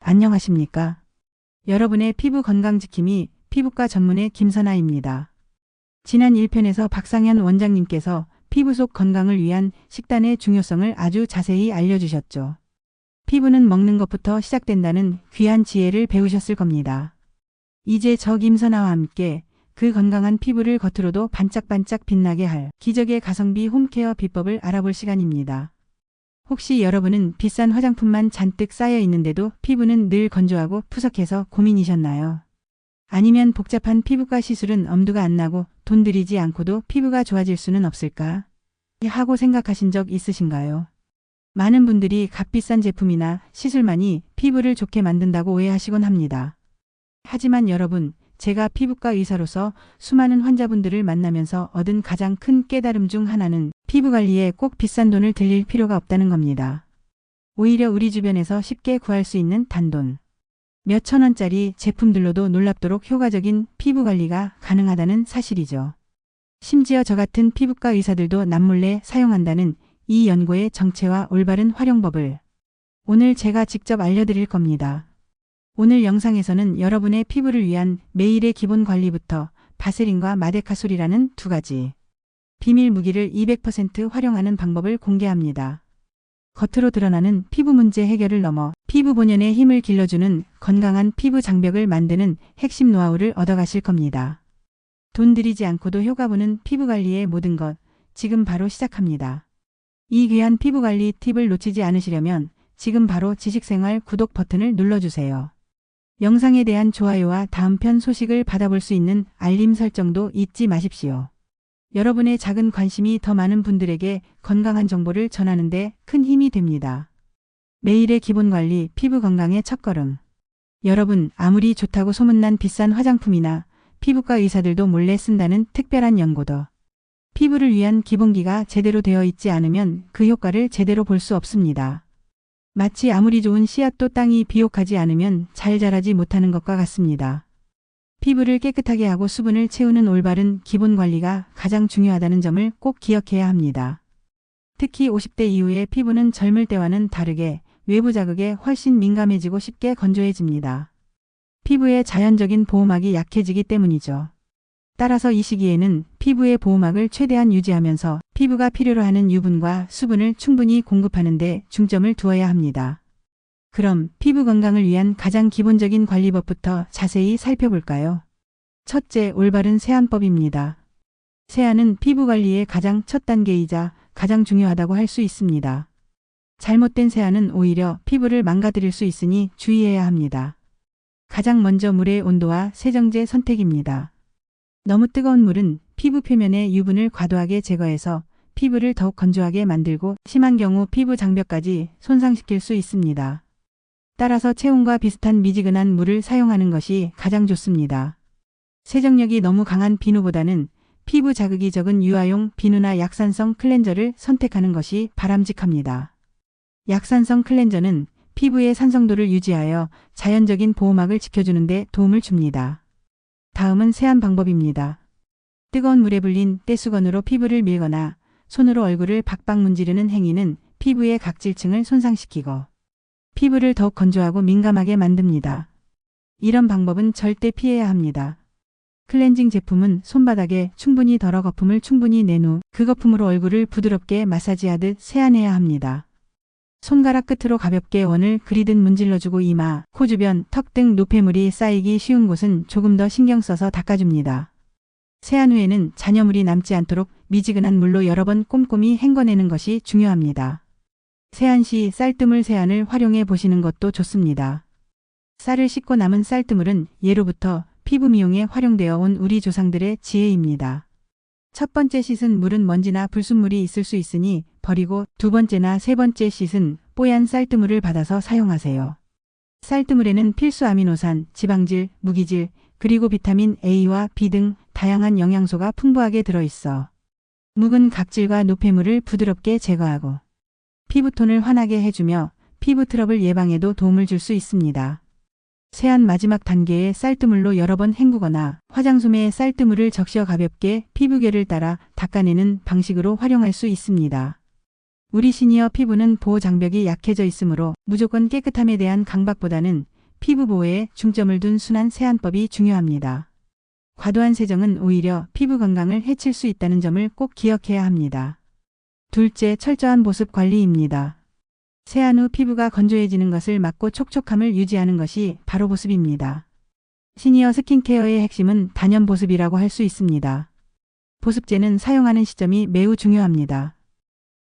안녕하십니까? 여러분의 피부 건강 지킴이 피부과 전문의 김선아입니다. 지난 1편에서 박상현 원장님께서 피부 속 건강을 위한 식단의 중요성을 아주 자세히 알려주셨죠. 피부는 먹는 것부터 시작된다는 귀한 지혜를 배우셨을 겁니다. 이제 저 김선아와 함께 그 건강한 피부를 겉으로도 반짝반짝 빛나게 할 기적의 가성비 홈케어 비법을 알아볼 시간입니다. 혹시 여러분은 비싼 화장품만 잔뜩 쌓여 있는데도 피부는 늘 건조하고 푸석해서 고민이셨나요? 아니면 복잡한 피부과 시술은 엄두가 안 나고 돈 들이지 않고도 피부가 좋아질 수는 없을까? 하고 생각하신 적 있으신가요? 많은 분들이 값비싼 제품이나 시술만이 피부를 좋게 만든다고 오해하시곤 합니다. 하지만 여러분, 제가 피부과 의사로서 수많은 환자분들을 만나면서 얻은 가장 큰 깨달음 중 하나는 피부 관리에 꼭 비싼 돈을 들일 필요가 없다는 겁니다. 오히려 우리 주변에서 쉽게 구할 수 있는 단돈 몇천 원짜리 제품들로도 놀랍도록 효과적인 피부 관리가 가능하다는 사실이죠. 심지어 저 같은 피부과 의사들도 남몰래 사용한다는 이 연고의 정체와 올바른 활용법을 오늘 제가 직접 알려드릴 겁니다. 오늘 영상에서는 여러분의 피부를 위한 매일의 기본 관리부터 바세린과 마데카솔이라는 두 가지 비밀 무기를 200% 활용하는 방법을 공개합니다. 겉으로 드러나는 피부 문제 해결을 넘어 피부 본연의 힘을 길러주는 건강한 피부 장벽을 만드는 핵심 노하우를 얻어가실 겁니다. 돈 들이지 않고도 효과 보는 피부 관리의 모든 것, 지금 바로 시작합니다. 이 귀한 피부 관리 팁을 놓치지 않으시려면 지금 바로 지식생활 구독 버튼을 눌러주세요. 영상에 대한 좋아요와 다음 편 소식을 받아볼 수 있는 알림 설정도 잊지 마십시오. 여러분의 작은 관심이 더 많은 분들에게 건강한 정보를 전하는 데 큰 힘이 됩니다. 매일의 기본 관리, 피부 건강의 첫걸음. 여러분, 아무리 좋다고 소문난 비싼 화장품이나 피부과 의사들도 몰래 쓴다는 특별한 연고도 피부를 위한 기본기가 제대로 되어 있지 않으면 그 효과를 제대로 볼 수 없습니다. 마치 아무리 좋은 씨앗도 땅이 비옥하지 않으면 잘 자라지 못하는 것과 같습니다. 피부를 깨끗하게 하고 수분을 채우는 올바른 기본 관리가 가장 중요하다는 점을 꼭 기억해야 합니다. 특히 50대 이후의 피부는 젊을 때와는 다르게 외부 자극에 훨씬 민감해지고 쉽게 건조해집니다. 피부의 자연적인 보호막이 약해지기 때문이죠. 따라서 이 시기에는 피부의 보호막을 최대한 유지하면서 피부가 필요로 하는 유분과 수분을 충분히 공급하는 데 중점을 두어야 합니다. 그럼 피부 건강을 위한 가장 기본적인 관리법부터 자세히 살펴볼까요? 첫째, 올바른 세안법입니다. 세안은 피부 관리의 가장 첫 단계이자 가장 중요하다고 할 수 있습니다. 잘못된 세안은 오히려 피부를 망가뜨릴 수 있으니 주의해야 합니다. 가장 먼저 물의 온도와 세정제 선택입니다. 너무 뜨거운 물은 피부 표면의 유분을 과도하게 제거해서 피부를 더욱 건조하게 만들고 심한 경우 피부 장벽까지 손상시킬 수 있습니다. 따라서 체온과 비슷한 미지근한 물을 사용하는 것이 가장 좋습니다. 세정력이 너무 강한 비누보다는 피부 자극이 적은 유아용 비누나 약산성 클렌저를 선택하는 것이 바람직합니다. 약산성 클렌저는 피부의 산성도를 유지하여 자연적인 보호막을 지켜주는 데 도움을 줍니다. 다음은 세안 방법입니다. 뜨거운 물에 불린 떼수건으로 피부를 밀거나 손으로 얼굴을 박박 문지르는 행위는 피부의 각질층을 손상시키고 피부를 더욱 건조하고 민감하게 만듭니다. 이런 방법은 절대 피해야 합니다. 클렌징 제품은 손바닥에 충분히 덜어 거품을 충분히 낸 후 그 거품으로 얼굴을 부드럽게 마사지하듯 세안해야 합니다. 손가락 끝으로 가볍게 원을 그리듯 문질러주고 이마, 코 주변, 턱 등 노폐물이 쌓이기 쉬운 곳은 조금 더 신경 써서 닦아줍니다. 세안 후에는 잔여물이 남지 않도록 미지근한 물로 여러 번 꼼꼼히 헹궈내는 것이 중요합니다. 세안 시 쌀뜨물 세안을 활용해 보시는 것도 좋습니다. 쌀을 씻고 남은 쌀뜨물은 예로부터 피부 미용에 활용되어 온 우리 조상들의 지혜입니다. 첫 번째 씻은 물은 먼지나 불순물이 있을 수 있으니 버리고 두 번째나 세 번째 씻은 뽀얀 쌀뜨물을 받아서 사용하세요. 쌀뜨물에는 필수 아미노산, 지방질, 무기질, 그리고 비타민 A와 B 등 다양한 영양소가 풍부하게 들어있어 묵은 각질과 노폐물을 부드럽게 제거하고 피부톤을 환하게 해주며 피부 트러블 예방에도 도움을 줄 수 있습니다. 세안 마지막 단계에 쌀뜨물로 여러 번 헹구거나 화장솜에 쌀뜨물을 적셔 가볍게 피부결을 따라 닦아내는 방식으로 활용할 수 있습니다. 우리 시니어 피부는 보호 장벽이 약해져 있으므로 무조건 깨끗함에 대한 강박보다는 피부 보호에 중점을 둔 순환 세안법이 중요합니다. 과도한 세정은 오히려 피부 건강을 해칠 수 있다는 점을 꼭 기억해야 합니다. 둘째, 철저한 보습 관리입니다. 세안 후 피부가 건조해지는 것을 막고 촉촉함을 유지하는 것이 바로 보습입니다. 시니어 스킨케어의 핵심은 단연 보습이라고 할 수 있습니다. 보습제는 사용하는 시점이 매우 중요합니다.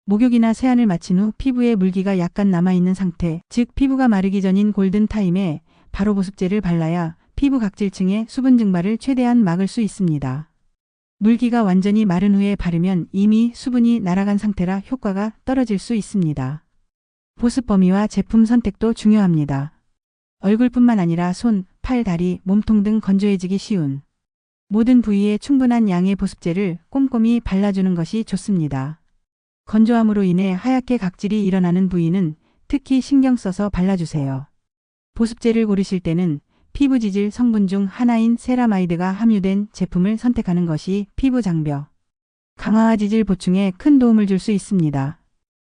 목욕이나 세안을 마친 후 피부에 물기가 약간 남아있는 상태, 즉 피부가 마르기 전인 골든타임에 바로 보습제를 발라야 피부 각질층의 수분 증발을 최대한 막을 수 있습니다. 물기가 완전히 마른 후에 바르면 이미 수분이 날아간 상태라 효과가 떨어질 수 있습니다. 보습 범위와 제품 선택도 중요합니다. 얼굴뿐만 아니라 손, 팔, 다리, 몸통 등 건조해지기 쉬운 모든 부위에 충분한 양의 보습제를 꼼꼼히 발라주는 것이 좋습니다. 건조함으로 인해 하얗게 각질이 일어나는 부위는 특히 신경 써서 발라주세요. 보습제를 고르실 때는 피부 지질 성분 중 하나인 세라마이드가 함유된 제품을 선택하는 것이 피부 장벽 강화와 지질 보충에 큰 도움을 줄 수 있습니다.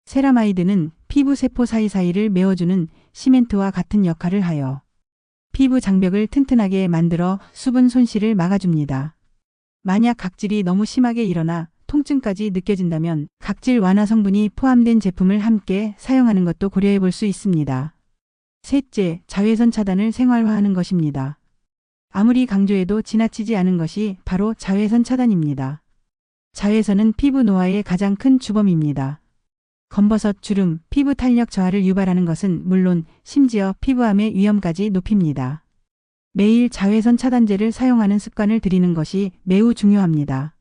세라마이드는 피부 세포 사이사이를 메워주는 시멘트와 같은 역할을 하여 피부 장벽을 튼튼하게 만들어 수분 손실을 막아줍니다. 만약 각질이 너무 심하게 일어나 통증까지 느껴진다면 각질 완화 성분이 포함된 제품을 함께 사용하는 것도 고려해 볼 수 있습니다. 셋째, 자외선 차단을 생활화하는 것입니다. 아무리 강조해도 지나치지 않은 것이 바로 자외선 차단입니다. 자외선은 피부 노화의 가장 큰 주범입니다. 검버섯, 주름, 피부 탄력 저하를 유발하는 것은 물론 심지어 피부암의 위험까지 높입니다. 매일 자외선 차단제를 사용하는 습관을 들이는 것이 매우 중요합니다.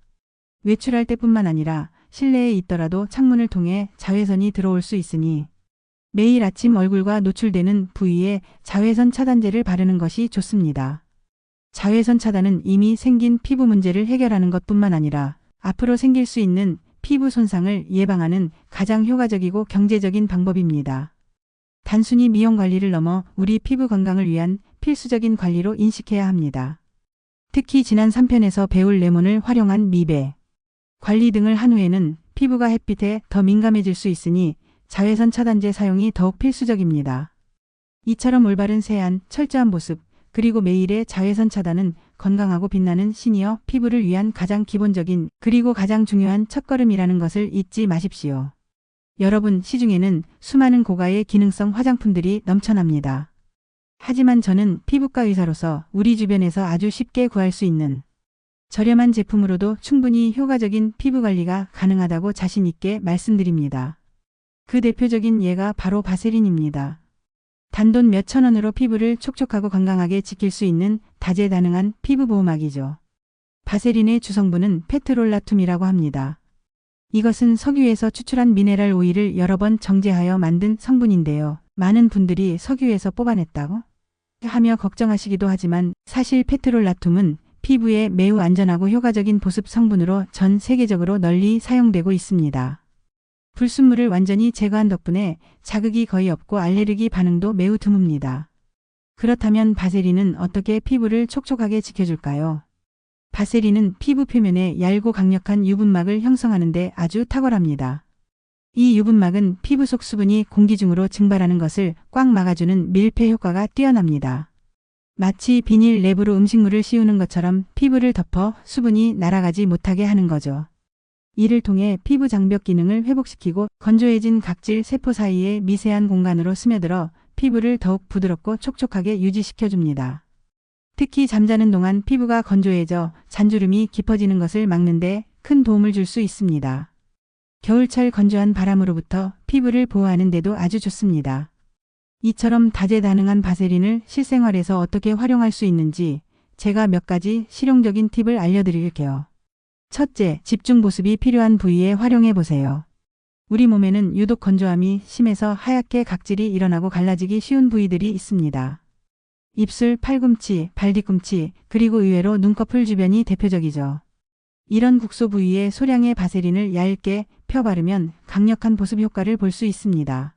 외출할 때뿐만 아니라 실내에 있더라도 창문을 통해 자외선이 들어올 수 있으니 매일 아침 얼굴과 노출되는 부위에 자외선 차단제를 바르는 것이 좋습니다. 자외선 차단은 이미 생긴 피부 문제를 해결하는 것뿐만 아니라 앞으로 생길 수 있는 피부 손상을 예방하는 가장 효과적이고 경제적인 방법입니다. 단순히 미용 관리를 넘어 우리 피부 건강을 위한 필수적인 관리로 인식해야 합니다. 특히 지난 3편에서 배울 레몬을 활용한 미백 관리 등을 한 후에는 피부가 햇빛에 더 민감해질 수 있으니 자외선 차단제 사용이 더욱 필수적입니다. 이처럼 올바른 세안, 철저한 보습, 그리고 매일의 자외선 차단은 건강하고 빛나는 시니어 피부를 위한 가장 기본적인 그리고 가장 중요한 첫걸음이라는 것을 잊지 마십시오. 여러분, 시중에는 수많은 고가의 기능성 화장품들이 넘쳐납니다. 하지만 저는 피부과 의사로서 우리 주변에서 아주 쉽게 구할 수 있는 저렴한 제품으로도 충분히 효과적인 피부 관리가 가능하다고 자신 있게 말씀드립니다. 그 대표적인 예가 바로 바세린입니다. 단돈 몇천 원으로 피부를 촉촉하고 건강하게 지킬 수 있는 다재다능한 피부 보호막이죠. 바세린의 주성분은 페트롤라툼이라고 합니다. 이것은 석유에서 추출한 미네랄 오일을 여러 번 정제하여 만든 성분인데요. 많은 분들이 석유에서 뽑아냈다고 하며 걱정하시기도 하지만 사실 페트롤라툼은 피부에 매우 안전하고 효과적인 보습 성분으로 전 세계적으로 널리 사용되고 있습니다. 불순물을 완전히 제거한 덕분에 자극이 거의 없고 알레르기 반응도 매우 드뭅니다. 그렇다면 바세린은 어떻게 피부를 촉촉하게 지켜줄까요? 바세린은 피부 표면에 얇고 강력한 유분막을 형성하는 데 아주 탁월합니다. 이 유분막은 피부 속 수분이 공기 중으로 증발하는 것을 꽉 막아주는 밀폐 효과가 뛰어납니다. 마치 비닐 랩으로 음식물을 씌우는 것처럼 피부를 덮어 수분이 날아가지 못하게 하는 거죠. 이를 통해 피부 장벽 기능을 회복시키고 건조해진 각질 세포 사이의 미세한 공간으로 스며들어 피부를 더욱 부드럽고 촉촉하게 유지시켜줍니다. 특히 잠자는 동안 피부가 건조해져 잔주름이 깊어지는 것을 막는 데 큰 도움을 줄 수 있습니다. 겨울철 건조한 바람으로부터 피부를 보호하는 데도 아주 좋습니다. 이처럼 다재다능한 바세린을 실생활에서 어떻게 활용할 수 있는지 제가 몇 가지 실용적인 팁을 알려드릴게요. 첫째, 집중 보습이 필요한 부위에 활용해 보세요. 우리 몸에는 유독 건조함이 심해서 하얗게 각질이 일어나고 갈라지기 쉬운 부위들이 있습니다. 입술, 팔꿈치, 발뒤꿈치, 그리고 의외로 눈꺼풀 주변이 대표적이죠. 이런 국소 부위에 소량의 바세린을 얇게 펴 바르면 강력한 보습 효과를 볼 수 있습니다.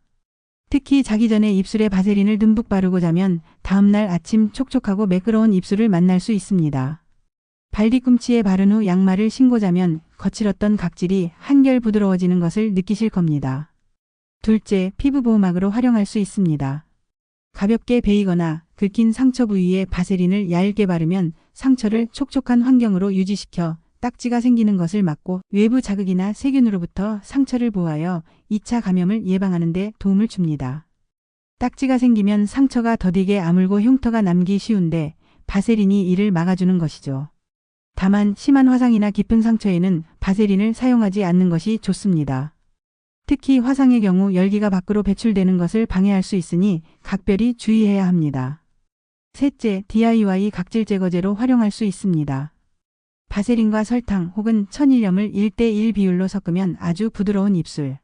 특히 자기 전에 입술에 바세린을 듬뿍 바르고 자면 다음날 아침 촉촉하고 매끄러운 입술을 만날 수 있습니다. 발뒤꿈치에 바른 후 양말을 신고 자면 거칠었던 각질이 한결 부드러워지는 것을 느끼실 겁니다. 둘째, 피부 보호막으로 활용할 수 있습니다. 가볍게 베이거나 긁힌 상처 부위에 바세린을 얇게 바르면 상처를 촉촉한 환경으로 유지시켜 딱지가 생기는 것을 막고 외부 자극이나 세균으로부터 상처를 보호하여 2차 감염을 예방하는 데 도움을 줍니다. 딱지가 생기면 상처가 더디게 아물고 흉터가 남기 쉬운데 바세린이 이를 막아주는 것이죠. 다만 심한 화상이나 깊은 상처에는 바세린을 사용하지 않는 것이 좋습니다. 특히 화상의 경우 열기가 밖으로 배출되는 것을 방해할 수 있으니 각별히 주의해야 합니다. 셋째, DIY 각질 제거제로 활용할 수 있습니다. 바세린과 설탕 혹은 천일염을 1:1 비율로 섞으면 아주 부드러운 입술,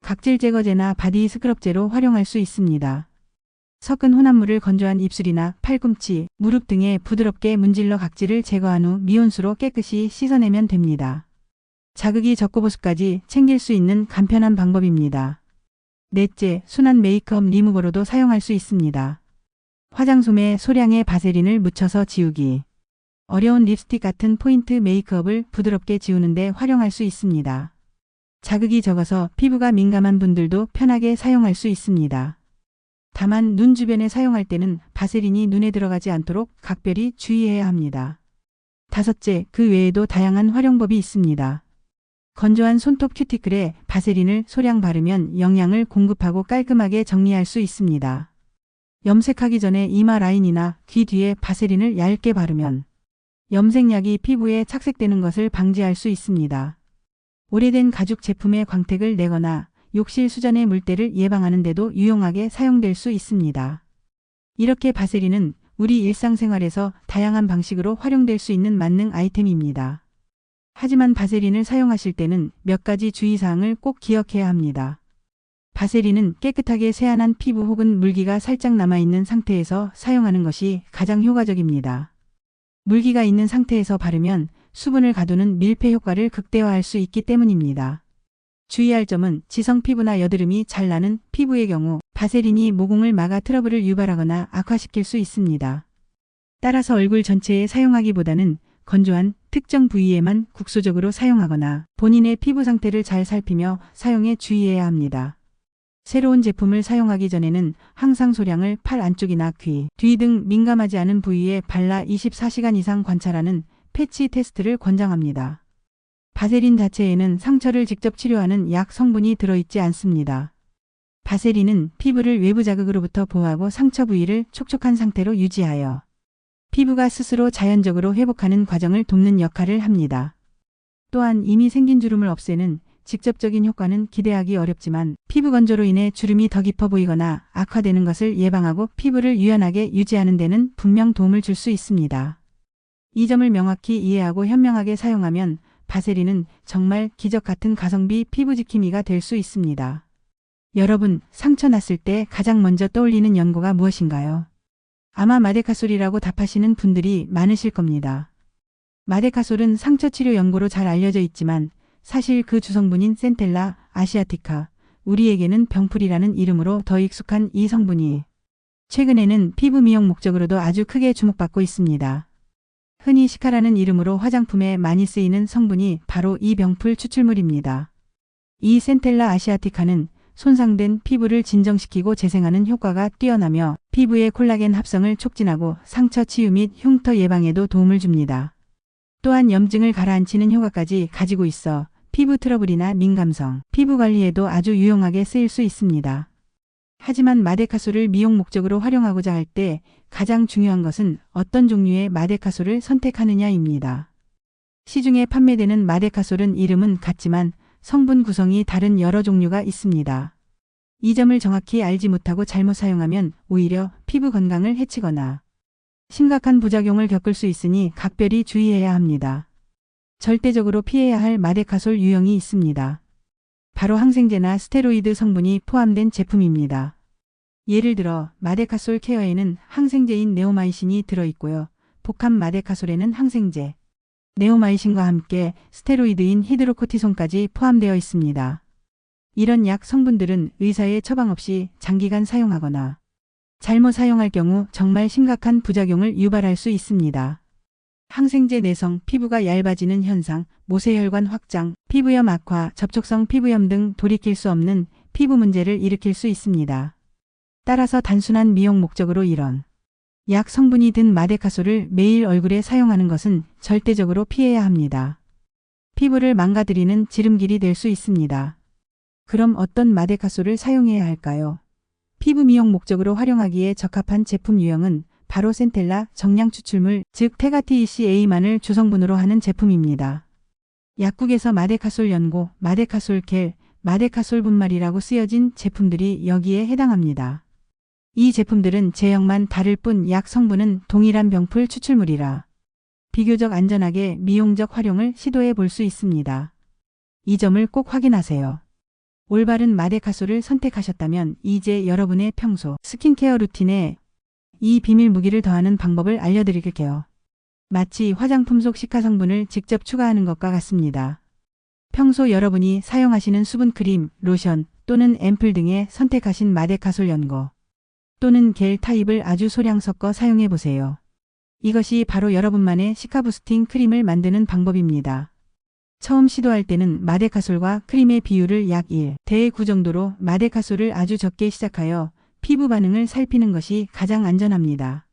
각질 제거제나 바디 스크럽제로 활용할 수 있습니다. 섞은 혼합물을 건조한 입술이나 팔꿈치, 무릎 등에 부드럽게 문질러 각질을 제거한 후 미온수로 깨끗이 씻어내면 됩니다. 자극이 적고 보습까지 챙길 수 있는 간편한 방법입니다. 넷째, 순한 메이크업 리무버로도 사용할 수 있습니다. 화장솜에 소량의 바세린을 묻혀서 지우기. 어려운 립스틱 같은 포인트 메이크업을 부드럽게 지우는데 활용할 수 있습니다. 자극이 적어서 피부가 민감한 분들도 편하게 사용할 수 있습니다. 다만 눈 주변에 사용할 때는 바세린이 눈에 들어가지 않도록 각별히 주의해야 합니다. 다섯째, 그 외에도 다양한 활용법이 있습니다. 건조한 손톱 큐티클에 바세린을 소량 바르면 영양을 공급하고 깔끔하게 정리할 수 있습니다. 염색하기 전에 이마 라인이나 귀 뒤에 바세린을 얇게 바르면 염색약이 피부에 착색되는 것을 방지할 수 있습니다. 오래된 가죽 제품에 광택을 내거나 욕실 수전의 물때를 예방하는 데도 유용하게 사용될 수 있습니다. 이렇게 바세린은 우리 일상생활에서 다양한 방식으로 활용될 수 있는 만능 아이템입니다. 하지만 바세린을 사용하실 때는 몇 가지 주의사항을 꼭 기억해야 합니다. 바세린은 깨끗하게 세안한 피부 혹은 물기가 살짝 남아있는 상태에서 사용하는 것이 가장 효과적입니다. 물기가 있는 상태에서 바르면 수분을 가두는 밀폐 효과를 극대화할 수 있기 때문입니다. 주의할 점은 지성 피부나 여드름이 잘 나는 피부의 경우 바세린이 모공을 막아 트러블을 유발하거나 악화시킬 수 있습니다. 따라서 얼굴 전체에 사용하기보다는 건조한 특정 부위에만 국소적으로 사용하거나 본인의 피부 상태를 잘 살피며 사용에 주의해야 합니다. 새로운 제품을 사용하기 전에는 항상 소량을 팔 안쪽이나 귀, 뒤 등 민감하지 않은 부위에 발라 24시간 이상 관찰하는 패치 테스트를 권장합니다. 바세린 자체에는 상처를 직접 치료하는 약 성분이 들어있지 않습니다. 바세린은 피부를 외부 자극으로부터 보호하고 상처 부위를 촉촉한 상태로 유지하여 피부가 스스로 자연적으로 회복하는 과정을 돕는 역할을 합니다. 또한 이미 생긴 주름을 없애는 직접적인 효과는 기대하기 어렵지만 피부 건조로 인해 주름이 더 깊어 보이거나 악화되는 것을 예방하고 피부를 유연하게 유지하는 데는 분명 도움을 줄 수 있습니다. 이 점을 명확히 이해하고 현명하게 사용하면 바세린은 정말 기적 같은 가성비 피부 지킴이가 될 수 있습니다. 여러분, 상처 났을 때 가장 먼저 떠올리는 연고가 무엇인가요? 아마 마데카솔이라고 답하시는 분들이 많으실 겁니다. 마데카솔은 상처 치료 연고로 잘 알려져 있지만 사실 그 주성분인 센텔라 아시아티카, 우리에게는 병풀이라는 이름으로 더 익숙한 이 성분이 최근에는 피부 미용 목적으로도 아주 크게 주목받고 있습니다. 흔히 시카라는 이름으로 화장품에 많이 쓰이는 성분이 바로 이 병풀 추출물입니다. 이 센텔라 아시아티카는 손상된 피부를 진정시키고 재생하는 효과가 뛰어나며 피부의 콜라겐 합성을 촉진하고 상처 치유 및 흉터 예방에도 도움을 줍니다. 또한 염증을 가라앉히는 효과까지 가지고 있어 피부 트러블이나 민감성, 피부 관리에도 아주 유용하게 쓰일 수 있습니다. 하지만 마데카솔을 미용 목적으로 활용하고자 할 때 가장 중요한 것은 어떤 종류의 마데카솔을 선택하느냐입니다. 시중에 판매되는 마데카솔은 이름은 같지만 성분 구성이 다른 여러 종류가 있습니다. 이 점을 정확히 알지 못하고 잘못 사용하면 오히려 피부 건강을 해치거나 심각한 부작용을 겪을 수 있으니 각별히 주의해야 합니다. 절대적으로 피해야 할 마데카솔 유형이 있습니다. 바로 항생제나 스테로이드 성분이 포함된 제품입니다. 예를 들어 마데카솔 케어에는 항생제인 네오마이신이 들어있고요. 복합 마데카솔에는 항생제, 네오마이신과 함께 스테로이드인 히드로코티손까지 포함되어 있습니다. 이런 약 성분들은 의사의 처방 없이 장기간 사용하거나 잘못 사용할 경우 정말 심각한 부작용을 유발할 수 있습니다. 항생제 내성, 피부가 얇아지는 현상, 모세혈관 확장, 피부염 악화, 접촉성 피부염 등 돌이킬 수 없는 피부 문제를 일으킬 수 있습니다. 따라서 단순한 미용 목적으로 이런 약 성분이 든 마데카솔을 매일 얼굴에 사용하는 것은 절대적으로 피해야 합니다. 피부를 망가뜨리는 지름길이 될 수 있습니다. 그럼 어떤 마데카솔을 사용해야 할까요? 피부 미용 목적으로 활용하기에 적합한 제품 유형은 바로 센텔라 정량 추출물, 즉 테가TECA만을 주성분으로 하는 제품입니다. 약국에서 마데카솔 연고, 마데카솔 겔, 마데카솔 분말이라고 쓰여진 제품들이 여기에 해당합니다. 이 제품들은 제형만 다를 뿐 약 성분은 동일한 병풀 추출물이라 비교적 안전하게 미용적 활용을 시도해 볼 수 있습니다. 이 점을 꼭 확인하세요. 올바른 마데카솔을 선택하셨다면 이제 여러분의 평소 스킨케어 루틴에 이 비밀 무기를 더하는 방법을 알려드릴게요. 마치 화장품 속 시카성분을 직접 추가하는 것과 같습니다. 평소 여러분이 사용하시는 수분크림, 로션 또는 앰플 등에 선택하신 마데카솔 연고 또는 겔 타입을 아주 소량 섞어 사용해 보세요. 이것이 바로 여러분만의 시카부스팅 크림을 만드는 방법입니다. 처음 시도할 때는 마데카솔과 크림의 비율을 약 1대 9 정도로 마데카솔을 아주 적게 시작하여 피부 반응을 살피는 것이 가장 안전합니다.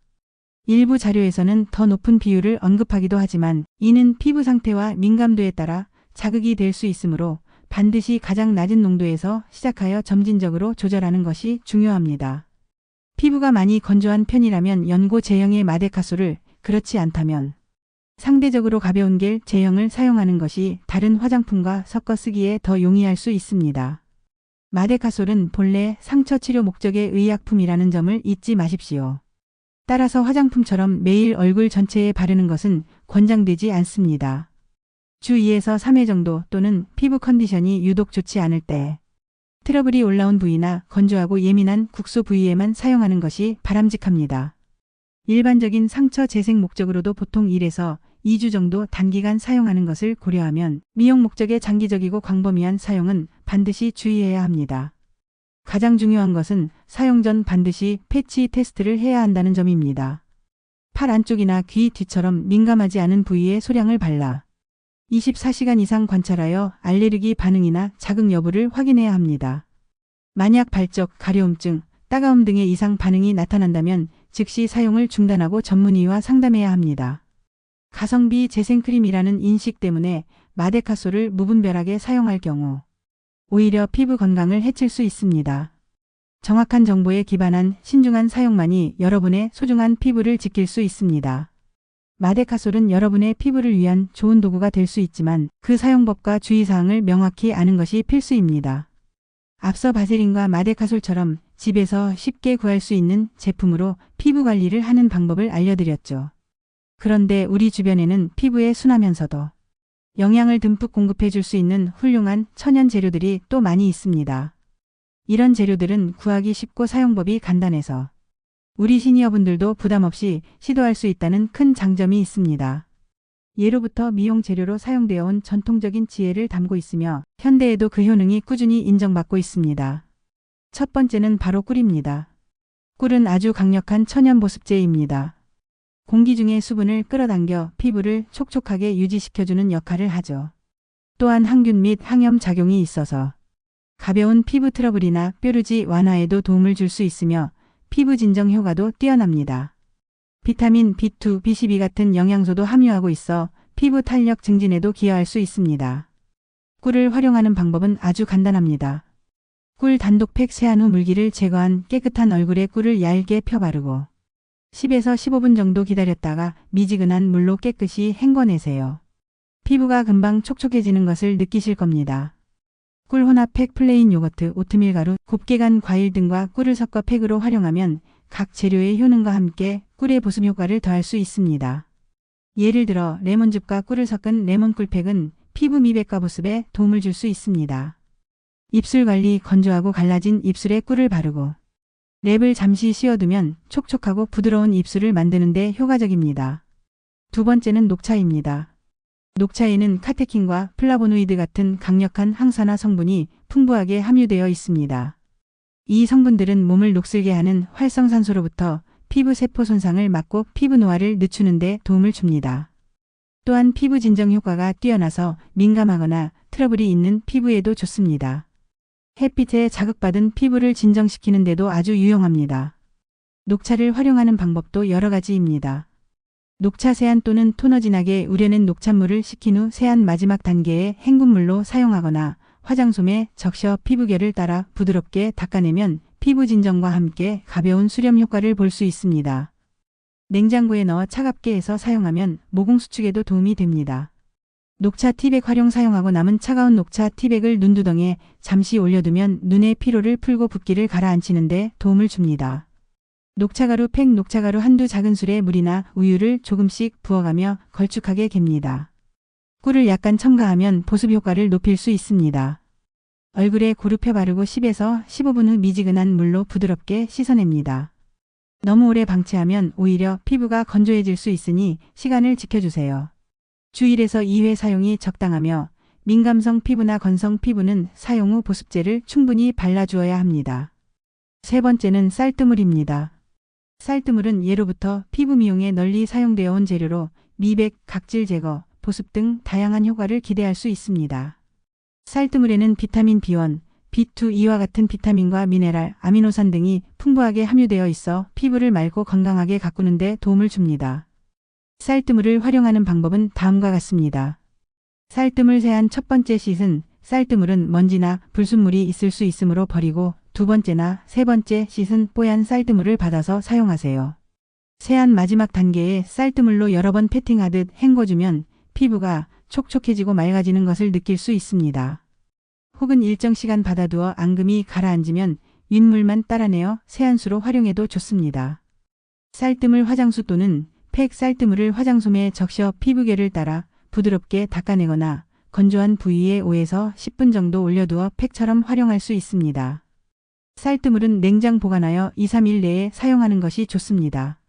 일부 자료에서는 더 높은 비율을 언급하기도 하지만 이는 피부 상태와 민감도에 따라 자극이 될 수 있으므로 반드시 가장 낮은 농도에서 시작하여 점진적으로 조절하는 것이 중요합니다. 피부가 많이 건조한 편이라면 연고 제형의 마데카솔을, 그렇지 않다면 상대적으로 가벼운 겔 제형을 사용하는 것이 다른 화장품과 섞어 쓰기에 더 용이할 수 있습니다. 마데카솔은 본래 상처 치료 목적의 의약품이라는 점을 잊지 마십시오. 따라서 화장품처럼 매일 얼굴 전체에 바르는 것은 권장되지 않습니다. 주 2에서 3회 정도 또는 피부 컨디션이 유독 좋지 않을 때 트러블이 올라온 부위나 건조하고 예민한 국소 부위에만 사용하는 것이 바람직합니다. 일반적인 상처 재생 목적으로도 보통 1에서 2주 정도 단기간 사용하는 것을 고려하면 미용 목적의 장기적이고 광범위한 사용은 반드시 주의해야 합니다. 가장 중요한 것은 사용 전 반드시 패치 테스트를 해야 한다는 점입니다. 팔 안쪽이나 귀 뒤처럼 민감하지 않은 부위에 소량을 발라 24시간 이상 관찰하여 알레르기 반응이나 자극 여부를 확인해야 합니다. 만약 발적, 가려움증, 따가움 등의 이상 반응이 나타난다면 즉시 사용을 중단하고 전문의와 상담해야 합니다. 가성비 재생크림이라는 인식 때문에 마데카솔을 무분별하게 사용할 경우 오히려 피부 건강을 해칠 수 있습니다. 정확한 정보에 기반한 신중한 사용만이 여러분의 소중한 피부를 지킬 수 있습니다. 마데카솔은 여러분의 피부를 위한 좋은 도구가 될 수 있지만 그 사용법과 주의사항을 명확히 아는 것이 필수입니다. 앞서 바세린과 마데카솔처럼 집에서 쉽게 구할 수 있는 제품으로 피부 관리를 하는 방법을 알려드렸죠. 그런데 우리 주변에는 피부에 순하면서도 영양을 듬뿍 공급해 줄 수 있는 훌륭한 천연 재료들이 또 많이 있습니다. 이런 재료들은 구하기 쉽고 사용법이 간단해서 우리 시니어분들도 부담 없이 시도할 수 있다는 큰 장점이 있습니다. 예로부터 미용 재료로 사용되어 온 전통적인 지혜를 담고 있으며 현대에도 그 효능이 꾸준히 인정받고 있습니다. 첫 번째는 바로 꿀입니다. 꿀은 아주 강력한 천연 보습제입니다. 공기 중의 수분을 끌어당겨 피부를 촉촉하게 유지시켜주는 역할을 하죠. 또한 항균 및 항염 작용이 있어서 가벼운 피부 트러블이나 뾰루지 완화에도 도움을 줄 수 있으며 피부 진정 효과도 뛰어납니다. 비타민 B2, B12 같은 영양소도 함유하고 있어 피부 탄력 증진에도 기여할 수 있습니다. 꿀을 활용하는 방법은 아주 간단합니다. 꿀 단독팩 세안 후 물기를 제거한 깨끗한 얼굴에 꿀을 얇게 펴 바르고 10에서 15분 정도 기다렸다가 미지근한 물로 깨끗이 헹궈내세요. 피부가 금방 촉촉해지는 것을 느끼실 겁니다. 꿀 혼합팩 플레인 요거트, 오트밀 가루, 곱게 간 과일 등과 꿀을 섞어 팩으로 활용하면 각 재료의 효능과 함께 꿀의 보습 효과를 더할 수 있습니다. 예를 들어 레몬즙과 꿀을 섞은 레몬 꿀팩은 피부 미백과 보습에 도움을 줄 수 있습니다. 입술 관리, 건조하고 갈라진 입술에 꿀을 바르고 랩을 잠시 씌워두면 촉촉하고 부드러운 입술을 만드는 데 효과적입니다. 두 번째는 녹차입니다. 녹차에는 카테킨과 플라보노이드 같은 강력한 항산화 성분이 풍부하게 함유되어 있습니다. 이 성분들은 몸을 녹슬게 하는 활성산소로부터 피부 세포 손상을 막고 피부 노화를 늦추는 데 도움을 줍니다. 또한 피부 진정 효과가 뛰어나서 민감하거나 트러블이 있는 피부에도 좋습니다. 햇빛에 자극받은 피부를 진정시키는 데도 아주 유용합니다. 녹차를 활용하는 방법도 여러 가지입니다. 녹차 세안 또는 토너 진하게 우려낸 녹차물을 식힌 후 세안 마지막 단계에 헹군물로 사용하거나 화장솜에 적셔 피부결을 따라 부드럽게 닦아내면 피부 진정과 함께 가벼운 수렴 효과를 볼 수 있습니다. 냉장고에 넣어 차갑게 해서 사용하면 모공 수축에도 도움이 됩니다. 녹차 티백 활용 사용하고 남은 차가운 녹차 티백을 눈두덩에 잠시 올려두면 눈의 피로를 풀고 붓기를 가라앉히는 데 도움을 줍니다. 녹차가루 팩 녹차가루 한두 작은술에 물이나 우유를 조금씩 부어가며 걸쭉하게 갭니다. 꿀을 약간 첨가하면 보습 효과를 높일 수 있습니다. 얼굴에 고루펴 바르고 10에서 15분 후 미지근한 물로 부드럽게 씻어냅니다. 너무 오래 방치하면 오히려 피부가 건조해질 수 있으니 시간을 지켜주세요. 주 1에서 2회 사용이 적당하며 민감성 피부나 건성 피부는 사용 후 보습제를 충분히 발라주어야 합니다. 세 번째는 쌀뜨물입니다. 쌀뜨물은 예로부터 피부 미용에 널리 사용되어 온 재료로 미백, 각질 제거, 보습 등 다양한 효과를 기대할 수 있습니다. 쌀뜨물에는 비타민 B1, B2, E와 같은 비타민과 미네랄, 아미노산 등이 풍부하게 함유되어 있어 피부를 맑고 건강하게 가꾸는 데 도움을 줍니다. 쌀뜨물을 활용하는 방법은 다음과 같습니다. 쌀뜨물 세안 첫 번째 씻은 쌀뜨물은 먼지나 불순물이 있을 수 있으므로 버리고 두 번째나 세 번째 씻은 뽀얀 쌀뜨물을 받아서 사용하세요. 세안 마지막 단계에 쌀뜨물로 여러 번 패팅하듯 헹궈주면 피부가 촉촉해지고 맑아지는 것을 느낄 수 있습니다. 혹은 일정 시간 받아두어 앙금이 가라앉으면 윗물만 따라내어 세안수로 활용해도 좋습니다. 쌀뜨물 화장수 또는 팩 쌀뜨물을 화장솜에 적셔 피부결을 따라 부드럽게 닦아내거나 건조한 부위에 5에서 10분 정도 올려두어 팩처럼 활용할 수 있습니다. 쌀뜨물은 냉장 보관하여 2-3일 내에 사용하는 것이 좋습니다.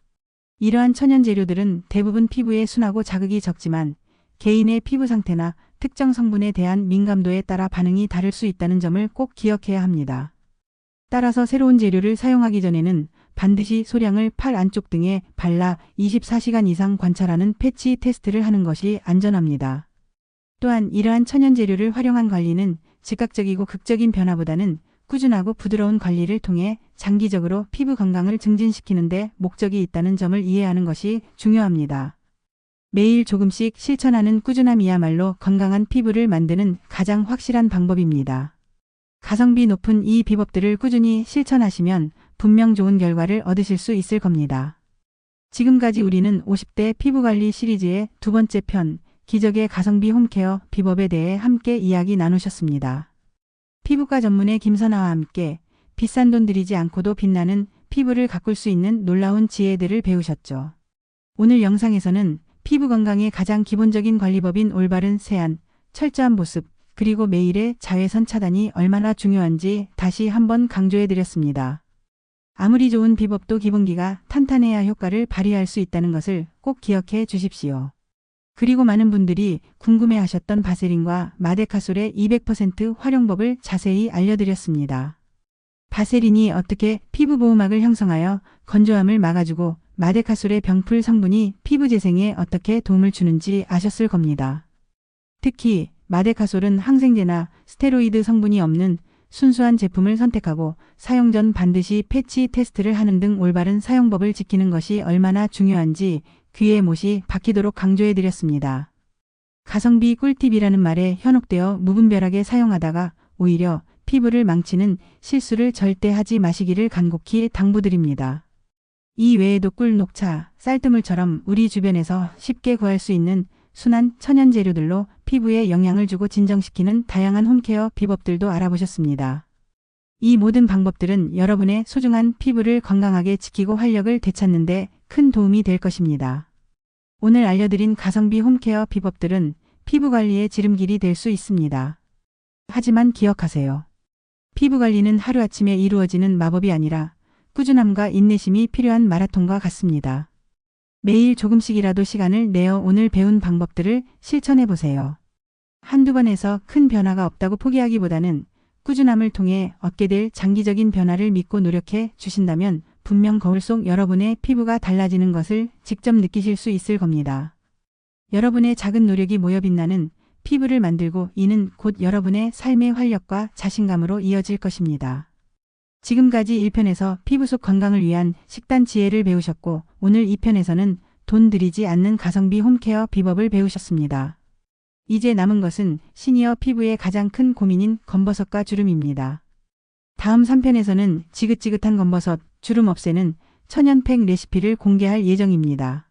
이러한 천연 재료들은 대부분 피부에 순하고 자극이 적지만 개인의 피부 상태나 특정 성분에 대한 민감도에 따라 반응이 다를 수 있다는 점을 꼭 기억해야 합니다. 따라서 새로운 재료를 사용하기 전에는 반드시 소량을 팔 안쪽 등에 발라 24시간 이상 관찰하는 패치 테스트를 하는 것이 안전합니다. 또한 이러한 천연 재료를 활용한 관리는 즉각적이고 극적인 변화보다는 꾸준하고 부드러운 관리를 통해 장기적으로 피부 건강을 증진시키는 데 목적이 있다는 점을 이해하는 것이 중요합니다. 매일 조금씩 실천하는 꾸준함이야말로 건강한 피부를 만드는 가장 확실한 방법입니다. 가성비 높은 이 비법들을 꾸준히 실천하시면 분명 좋은 결과를 얻으실 수 있을 겁니다. 지금까지 우리는 50대 피부관리 시리즈의 두 번째 편, 기적의 가성비 홈케어 비법에 대해 함께 이야기 나누셨습니다. 피부과 전문의 김선아와 함께 비싼 돈 들이지 않고도 빛나는 피부를 가꿀 수 있는 놀라운 지혜들을 배우셨죠. 오늘 영상에서는 피부 건강의 가장 기본적인 관리법인 올바른 세안, 철저한 보습, 그리고 매일의 자외선 차단이 얼마나 중요한지 다시 한번 강조해드렸습니다. 아무리 좋은 비법도 기본기가 탄탄해야 효과를 발휘할 수 있다는 것을 꼭 기억해 주십시오. 그리고 많은 분들이 궁금해하셨던 바세린과 마데카솔의 200% 활용법을 자세히 알려드렸습니다. 바세린이 어떻게 피부 보호막을 형성하여 건조함을 막아주고 마데카솔의 병풀 성분이 피부 재생에 어떻게 도움을 주는지 아셨을 겁니다. 특히 마데카솔은 항생제나 스테로이드 성분이 없는 순수한 제품을 선택하고 사용 전 반드시 패치 테스트를 하는 등 올바른 사용법을 지키는 것이 얼마나 중요한지 귀에 못이 박히도록 강조해드렸습니다. 가성비 꿀팁이라는 말에 현혹되어 무분별하게 사용하다가 오히려 피부를 망치는 실수를 절대 하지 마시기를 간곡히 당부드립니다. 이 외에도 꿀, 녹차, 쌀뜨물처럼 우리 주변에서 쉽게 구할 수 있는 순한 천연 재료들로 피부에 영향을 주고 진정시키는 다양한 홈케어 비법들도 알아보셨습니다. 이 모든 방법들은 여러분의 소중한 피부를 건강하게 지키고 활력을 되찾는 데 큰 도움이 될 것입니다. 오늘 알려드린 가성비 홈케어 비법들은 피부 관리의 지름길이 될 수 있습니다. 하지만 기억하세요. 피부 관리는 하루아침에 이루어지는 마법이 아니라 꾸준함과 인내심이 필요한 마라톤과 같습니다. 매일 조금씩이라도 시간을 내어 오늘 배운 방법들을 실천해보세요. 한두 번 해서 큰 변화가 없다고 포기하기보다는 꾸준함을 통해 얻게 될 장기적인 변화를 믿고 노력해 주신다면 분명 거울 속 여러분의 피부가 달라지는 것을 직접 느끼실 수 있을 겁니다. 여러분의 작은 노력이 모여 빛나는 피부를 만들고 이는 곧 여러분의 삶의 활력과 자신감으로 이어질 것입니다. 지금까지 1편에서 피부 속 건강을 위한 식단 지혜를 배우셨고 오늘 2편에서는 돈 들이지 않는 가성비 홈케어 비법을 배우셨습니다. 이제 남은 것은 시니어 피부의 가장 큰 고민인 검버섯과 주름입니다. 다음 3편에서는 지긋지긋한 검버섯, 주름 없애는 천연팩 레시피를 공개할 예정입니다.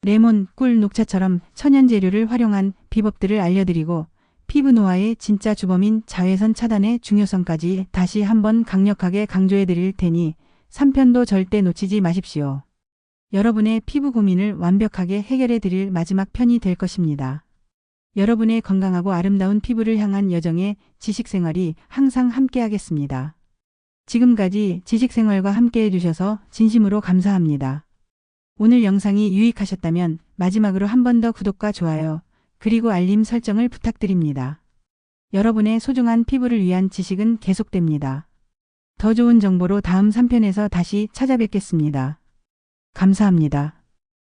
레몬, 꿀, 녹차처럼 천연 재료를 활용한 비법들을 알려드리고 피부 노화의 진짜 주범인 자외선 차단의 중요성까지 다시 한번 강력하게 강조해 드릴 테니 3편도 절대 놓치지 마십시오. 여러분의 피부 고민을 완벽하게 해결해 드릴 마지막 편이 될 것입니다. 여러분의 건강하고 아름다운 피부를 향한 여정에 지식생활이 항상 함께하겠습니다. 지금까지 지식생활과 함께해 주셔서 진심으로 감사합니다. 오늘 영상이 유익하셨다면 마지막으로 한 번 더 구독과 좋아요, 그리고 알림 설정을 부탁드립니다. 여러분의 소중한 피부를 위한 지식은 계속됩니다. 더 좋은 정보로 다음 3편에서 다시 찾아뵙겠습니다. 감사합니다.